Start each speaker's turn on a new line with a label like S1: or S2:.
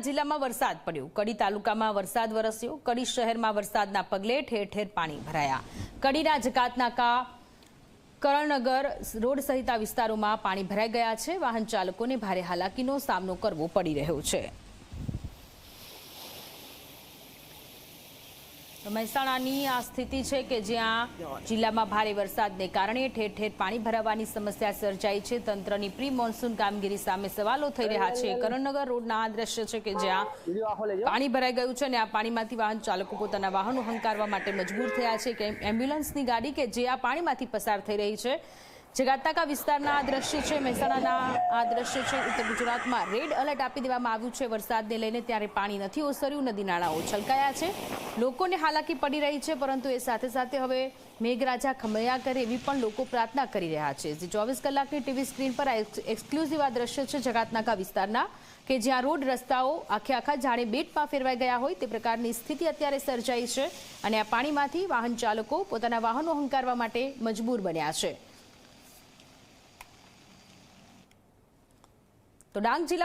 S1: જિલ્લામાં વરસાદ પડ્યો। કડી તાલુકામાં વરસાદ વરસ્યો। કડી શહેરમાં વરસાદના પગલે ઠેર ઠેર પાણી ભરાયા। કડીના જકાતનાકા, કરણનગર રોડ સહિતના વિસ્તારોમાં પાણી ભરાઈ ગયા છે। વાહન ચાલકોને ભારે હાલાકીનો સામનો કરવો પડી રહ્યો છે। મહેસાણાની આ સ્થિતિ છે કે જ્યાં જિલ્લામાં ભારે વરસાદને કારણે ઠેર ઠેર પાણી ભરાવાની સમસ્યા સર્જાઈ છે। તંત્રની પ્રી મોન્સૂન કામગીરી સામે સવાલો થઈ રહ્યા છે। કરણનગર રોડના આ દ્રશ્ય છે કે જ્યાં પાણી ભરાઈ ગયું છે અને આ પાણીમાંથી વાહન ચાલકો પોતાના વાહનો હંકારવા માટે મજબૂર થયા છે કે એમ્બ્યુલન્સની ગાડી કે જે આ પાણીમાંથી પસાર થઈ રહી છે। જકાતનાકા વિસ્તારના આ દ્રશ્ય છે। મહેસાણાના આ દ્રશ્ય છે। ઉત્તર ગુજરાતમાં રેડ એલર્ટ આપી દેવામાં આવ્યું છે વરસાદને લઈને, ત્યારે પાણી નથી ઓસર્યું, નદી નાળાઓ છલકાયા છે, લોકોને હાલાકી પડી રહી છે। પરંતુ એ સાથે સાથે હવે મેઘરાજા ખમૈયા કરે એવી પણ લોકો પ્રાર્થના કરી રહ્યા છે। જે 24 કલાકની ટીવી સ્ક્રીન પર એક્સક્લુઝિવ આ દ્રશ્ય છે જકાતનાકા વિસ્તારના, કે જ્યાં રોડ રસ્તાઓ આખા જાણે બેટમાં ફેરવાઈ ગયા હોય તે પ્રકારની સ્થિતિ અત્યારે સર્જાઈ છે અને આ પાણીમાંથી વાહન ચાલકો પોતાના વાહનો હંકારવા માટે મજબૂર બન્યા છે। તો ડાંગ જિલ્લા